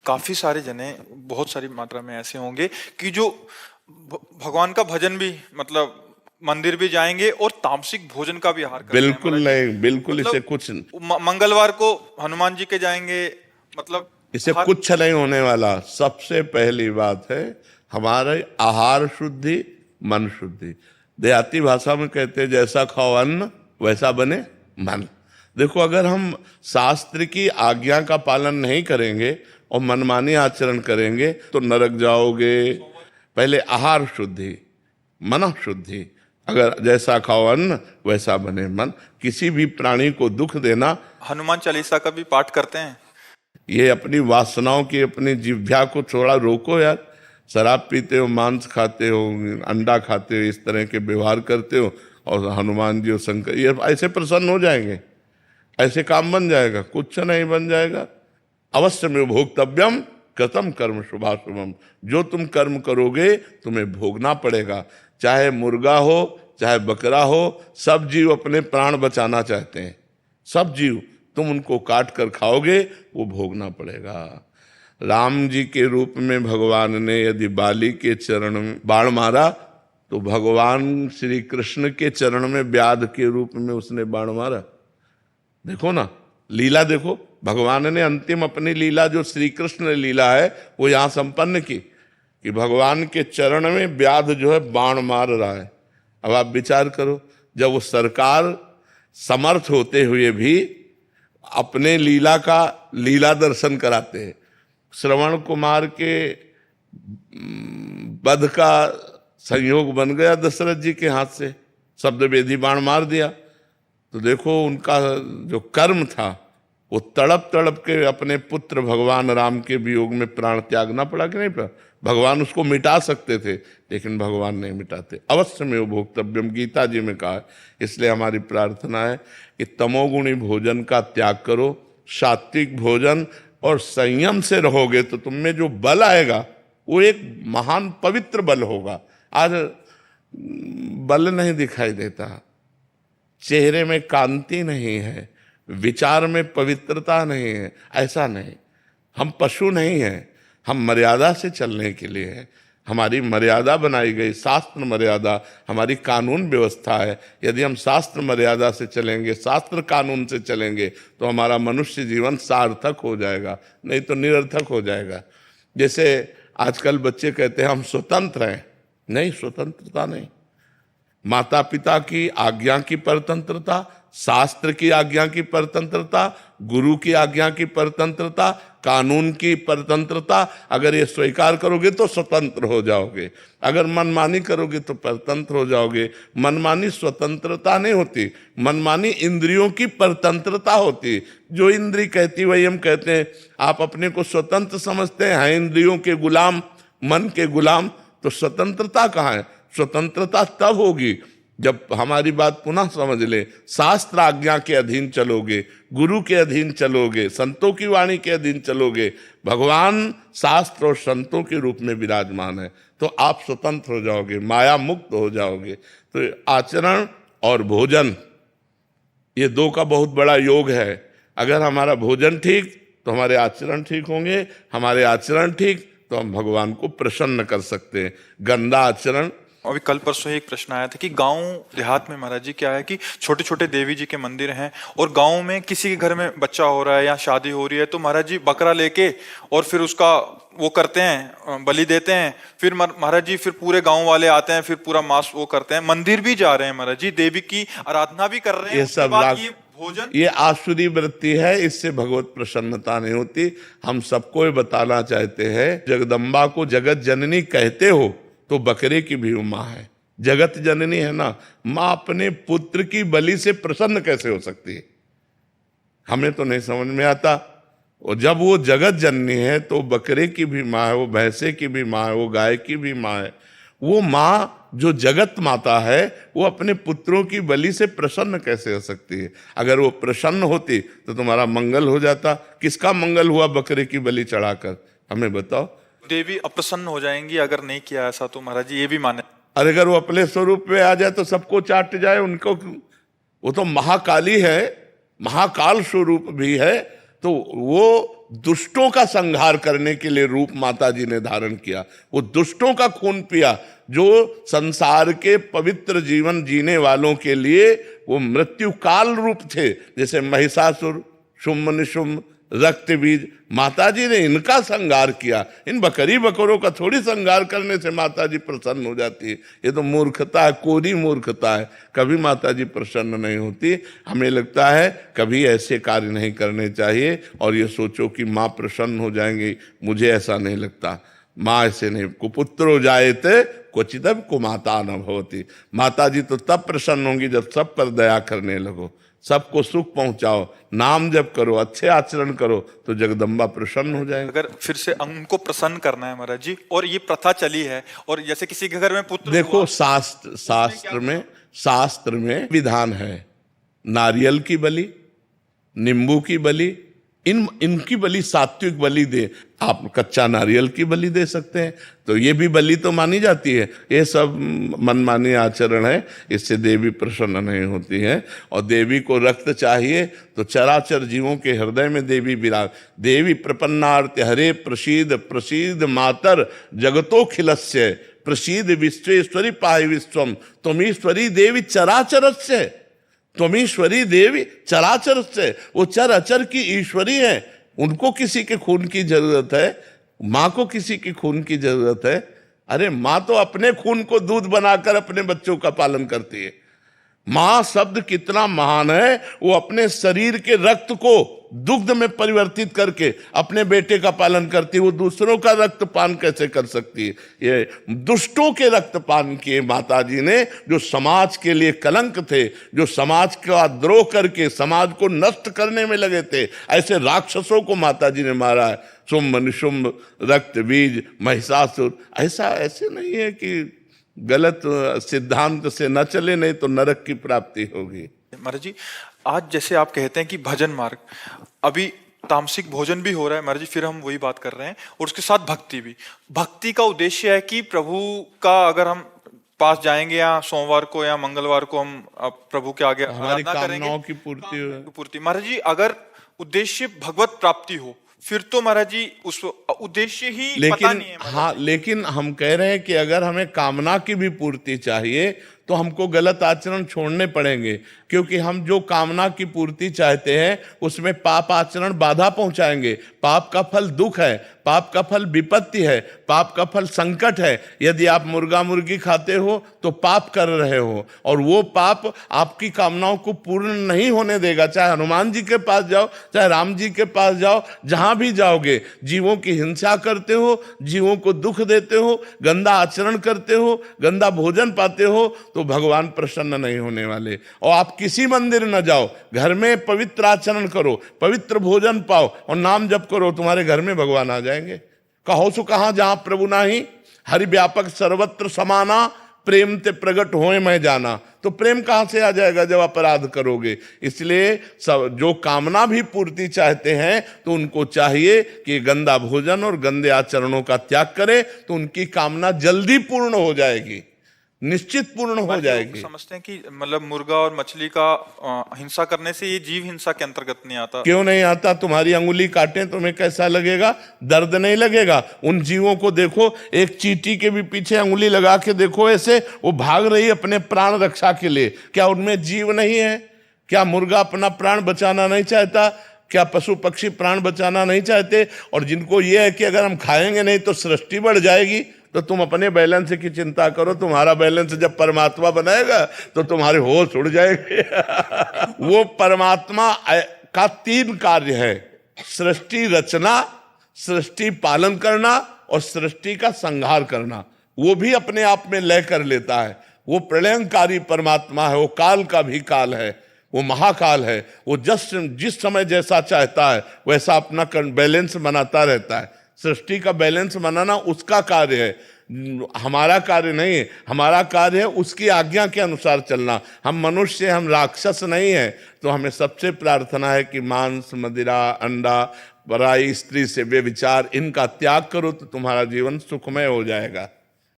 काफी सारे जने बहुत सारी मात्रा में ऐसे होंगे कि जो भगवान का भजन भी मतलब मंदिर भी जाएंगे और तामसिक भोजन का भी आहार करते हैं बिल्कुल महाराज जी। नहीं, बिल्कुल इसे मतलब कुछ मंगलवार को हनुमान जी के जाएंगे, मतलब इसे हर कुछ नहीं होने वाला। सबसे पहली बात है हमारे आहार शुद्धि, मन शुद्धि। देहाती भाषा में कहते हैं जैसा खाओ अन्न वैसा बने मन। देखो, अगर हम शास्त्र की आज्ञा का पालन नहीं करेंगे और मनमानी आचरण करेंगे तो नरक जाओगे। पहले आहार शुद्धि, मन शुद्धि। अगर जैसा खाओ अन्न वैसा बने मन। किसी भी प्राणी को दुख देना, हनुमान चालीसा का भी पाठ करते हैं। ये अपनी वासनाओं की, अपनी जिह्वा को थोड़ा रोको यार। शराब पीते हो, मांस खाते हो, अंडा खाते हो, इस तरह के व्यवहार करते हो और हनुमान जी और शंकर ये ऐसे प्रसन्न हो जाएंगे, ऐसे काम बन जाएगा? कुछ नहीं बन जाएगा। अवश्य में भोक्तव्यम कृतम कर्म शुभाशुभम। जो तुम कर्म करोगे तुम्हें भोगना पड़ेगा। चाहे मुर्गा हो चाहे बकरा हो, सब जीव अपने प्राण बचाना चाहते हैं। सब जीव, तुम उनको काट कर खाओगे वो भोगना पड़ेगा। राम जी के रूप में भगवान ने यदि बाली के चरण में बाण मारा तो भगवान श्री कृष्ण के चरण में व्याध के रूप में उसने बाण मारा। देखो ना, लीला देखो। भगवान ने अंतिम अपनी लीला जो श्री कृष्ण लीला है वो यहां संपन्न की कि भगवान के चरण में व्याध जो है बाण मार रहा है। अब आप विचार करो, जब वो सरकार समर्थ होते हुए भी अपने लीला का लीला दर्शन कराते हैं। श्रवण कुमार के वध का संयोग बन गया दशरथ जी के हाथ से, शब्द वेदी बाण मार दिया। तो देखो उनका जो कर्म था वो तड़प तड़प के अपने पुत्र भगवान राम के वियोग में प्राण त्यागना पड़ा कि नहीं पड़ा? भगवान उसको मिटा सकते थे लेकिन भगवान नहीं मिटाते। अवश्य में वो भोक्तव्यम गीता जी में कहा है। इसलिए हमारी प्रार्थना है कि तमोगुणी भोजन का त्याग करो, सात्विक भोजन और संयम से रहोगे तो तुम में जो बल आएगा वो एक महान पवित्र बल होगा। आज बल नहीं दिखाई देता, चेहरे में कांति नहीं है, विचार में पवित्रता नहीं है। ऐसा नहीं, हम पशु नहीं हैं, हम मर्यादा से चलने के लिए हैं। हमारी मर्यादा बनाई गई, शास्त्र मर्यादा हमारी कानून व्यवस्था है। यदि हम शास्त्र मर्यादा से चलेंगे, शास्त्र कानून से चलेंगे तो हमारा मनुष्य जीवन सार्थक हो जाएगा, नहीं तो निरर्थक हो जाएगा। जैसे आजकल बच्चे कहते हैं हम स्वतंत्र हैं। नहीं, स्वतंत्रता नहीं। माता पिता की आज्ञा की परतंत्रता, शास्त्र की आज्ञा की परतंत्रता, गुरु की आज्ञा की परतंत्रता, कानून की परतंत्रता, अगर ये स्वीकार करोगे तो स्वतंत्र हो जाओगे। अगर मनमानी करोगे तो परतंत्र हो जाओगे। मनमानी स्वतंत्रता नहीं होती, मनमानी इंद्रियों की परतंत्रता होती। जो इंद्री कहती वही हम कहते हैं। आप अपने को स्वतंत्र समझते हैं, इंद्रियों के गुलाम, मन के गुलाम, तो स्वतंत्रता कहाँ है? स्वतंत्रता तब होगी जब हमारी बात पुनः समझ ले। शास्त्र आज्ञा के अधीन चलोगे, गुरु के अधीन चलोगे, संतों की वाणी के अधीन चलोगे। भगवान शास्त्र और संतों के रूप में विराजमान है तो आप स्वतंत्र हो जाओगे, माया मुक्त हो जाओगे। तो आचरण और भोजन, ये दो का बहुत बड़ा योग है। अगर हमारा भोजन ठीक तो हमारे आचरण ठीक होंगे, हमारे आचरण ठीक तो हम भगवान को प्रसन्न कर सकते हैं। गंदा आचरण। अभी कल परसों ही एक प्रश्न आया था कि गांव देहात में महाराज जी क्या है कि छोटे छोटे देवी जी के मंदिर हैं और गांव में किसी के घर में बच्चा हो रहा है या शादी हो रही है तो महाराज जी बकरा लेके और फिर उसका वो करते हैं, बलि देते हैं। फिर महाराज जी फिर पूरे गांव वाले आते हैं, फिर पूरा मांस वो करते हैं। मंदिर भी जा रहे हैं महाराज जी, देवी की आराधना भी कर रहे हैं। ये सब ये भोजन, ये आसुरी वृत्ति है, इससे भगवत प्रसन्नता नहीं होती। हम सबको बताना चाहते हैं, जगदम्बा को जगत जननी कहते हो तो बकरे की भी माँ है। जगत जननी है ना, माँ अपने पुत्र की बलि से प्रसन्न कैसे हो सकती है? हमें तो नहीं समझ में आता। और जब वो जगत जननी है तो बकरे की भी माँ है, वो भैंसे की भी माँ है, वो गाय की भी माँ है। वो माँ जो जगत माता है वो अपने पुत्रों की बलि से प्रसन्न कैसे हो सकती है? अगर वो प्रसन्न होती तो तुम्हारा मंगल हो जाता। किसका मंगल हुआ बकरे की बलि चढ़ाकर? हमें बताओ। देवी अप्रसन्न हो जाएंगी अगर नहीं किया ऐसा, तो महाराज जी ये भी माने। अरे अगर वो अपने स्वरूप में आ जाए तो सबको चाट जाए उनको। वो तो महाकाली है, महाकाल स्वरूप भी है, तो वो दुष्टों का संहार करने के लिए रूप माता जी ने धारण किया, वो दुष्टों का खून पिया, जो संसार के पवित्र जीवन जीने वालों के लिए वो मृत्यु काल रूप थे, जैसे महिषासुर, शुम्भ निशुम्भ, रक्त बीज, माता जी ने इनका संहार किया। इन बकरी बकरों का थोड़ी संहार करने से माता जी प्रसन्न हो जाती है, ये तो मूर्खता है, कोरी मूर्खता है, कभी माता जी प्रसन्न नहीं होती। हमें लगता है कभी ऐसे कार्य नहीं करने चाहिए और ये सोचो कि माँ प्रसन्न हो जाएंगी, मुझे ऐसा नहीं लगता। माँ ऐसे नहीं, कुपुत्रो जायते क्वचिदपि कुमाता न भवति। माता जी तो तब प्रसन्न होंगी जब सब पर दया करने लगो, सबको सुख पहुंचाओ, नाम जप करो, अच्छे आचरण करो, तो जगदम्बा प्रसन्न हो जाएगी। अगर फिर से उनको प्रसन्न करना है महाराज जी, और ये प्रथा चली है, और जैसे किसी के घर में पुत्र देखो हुआ, शास्त्र में विधान है, नारियल की बलि, नींबू की बलि, इनकी बलि सात्विक बलि दे। आप कच्चा नारियल की बलि दे सकते हैं, तो ये भी बलि तो मानी जाती है। ये सब मनमानी आचरण है, इससे देवी प्रसन्न नहीं होती है। और देवी को रक्त चाहिए तो चराचर जीवों के हृदय में देवी विराज। देवी प्रपन्नार्थ हरे प्रसीद प्रसीद मातर जगतोखिलस्य प्रसीद विश्वेश्वरी पाहि विश्वम त्वमीश्वरी देवी चराचरस्य। त्वमीश्वरी देवी चराचर से, वो चर अचर की ईश्वरी है, उनको किसी के खून की जरूरत है, माँ को किसी की खून की जरूरत है। अरे माँ तो अपने खून को दूध बनाकर अपने बच्चों का पालन करती है। माँ शब्द कितना महान है, वो अपने शरीर के रक्त को दुग्ध में परिवर्तित करके अपने बेटे का पालन करती है, वो दूसरों का रक्त पान कैसे कर सकती है? ये दुष्टों के रक्त पान किए माता जी ने, जो समाज के लिए कलंक थे, जो समाज का द्रोह करके समाज को नष्ट करने में लगे थे, ऐसे राक्षसों को माता जी ने मारा है। शुम्भ निशुम्भ, रक्त बीज, महिषासुर। ऐसे नहीं है कि गलत सिद्धांत से न चले, नहीं तो नरक की प्राप्ति होगी। महाराज जी, आज जैसे आप कहते हैं कि भजन मार्ग, अभी तामसिक भोजन भी हो रहा है महाराज जी, फिर हम वही बात कर रहे हैं, और उसके साथ भक्ति भी। भक्ति का उद्देश्य है कि प्रभु का अगर हम पास जाएंगे या सोमवार को या मंगलवार को हम प्रभु के आगे हमारी करेंगे, कामनाओं की पूर्ति। महाराज जी, अगर उद्देश्य भगवत प्राप्ति हो, फिर तो महाराज जी उस उद्देश्य ही पता नहीं है। हाँ, लेकिन हम कह रहे हैं कि अगर हमें कामना की भी पूर्ति चाहिए तो हमको गलत आचरण छोड़ने पड़ेंगे, क्योंकि हम जो कामना की पूर्ति चाहते हैं उसमें पाप आचरण बाधा पहुंचाएंगे। पाप का फल दुख है, पाप का फल विपत्ति है, पाप का फल संकट है। यदि आप मुर्गा मुर्गी खाते हो तो पाप कर रहे हो, और वो पाप आपकी कामनाओं को पूर्ण नहीं होने देगा। चाहे हनुमान जी के पास जाओ, चाहे राम जी के पास जाओ, जहां भी जाओगे जीवों की हिंसा करते हो, जीवों को दुख देते हो, गंदा आचरण करते हो, गंदा भोजन पाते हो, तो भगवान प्रसन्न नहीं होने वाले। और आप किसी मंदिर न जाओ, घर में पवित्र आचरण करो, पवित्र भोजन पाओ और नाम जप करो, तुम्हारे घर में भगवान आ जाएंगे। कहो सो कहां जहां प्रभु नाही, हरि व्यापक सर्वत्र समाना, प्रेम ते प्रगट होए मैं जाना। तो प्रेम कहां से आ जाएगा जब अपराध करोगे? इसलिए सब जो कामना भी पूर्ति चाहते हैं तो उनको चाहिए कि गंदा भोजन और गंदे आचरणों का त्याग करें, तो उनकी कामना जल्दी पूर्ण हो जाएगी, निश्चित पूर्ण हो जाएगी। समझते हैं कि मतलब मुर्गा और मछली का हिंसा करने से ये जीव हिंसा के अंतर्गत नहीं आता। क्यों नहीं आता? तुम्हारी अंगुली काटे तुम्हें कैसा लगेगा? दर्द नहीं लगेगा? उन जीवों को देखो, एक चींटी के भी पीछे अंगुली लगा के देखो, ऐसे वो भाग रही अपने प्राण रक्षा के लिए। क्या उनमें जीव नहीं है? क्या मुर्गा अपना प्राण बचाना नहीं चाहता? क्या पशु पक्षी प्राण बचाना नहीं चाहते? और जिनको ये है कि अगर हम खाएंगे नहीं तो सृष्टि बढ़ जाएगी, तो तुम अपने बैलेंस की चिंता करो। तुम्हारा बैलेंस जब परमात्मा बनाएगा तो तुम्हारे होश उड़ जाएंगे। वो परमात्मा का 3 कार्य है: सृष्टि रचना, सृष्टि पालन करना और सृष्टि का संहार करना। वो भी अपने आप में लय कर लेता है। वो प्रलयंकारी परमात्मा है, वो काल का भी काल है, वो महाकाल है। वो जिस समय जैसा चाहता है वैसा अपना बैलेंस बनाता रहता है। सृष्टि का बैलेंस बनाना उसका कार्य है, हमारा कार्य नहीं है। हमारा कार्य है उसकी आज्ञा के अनुसार चलना। हम मनुष्य, हम राक्षस नहीं है। तो हमें सबसे प्रार्थना है कि मांस, मदिरा, अंडा, पराई स्त्री से व्यभिचार, इनका त्याग करो तो तुम्हारा जीवन सुखमय हो जाएगा।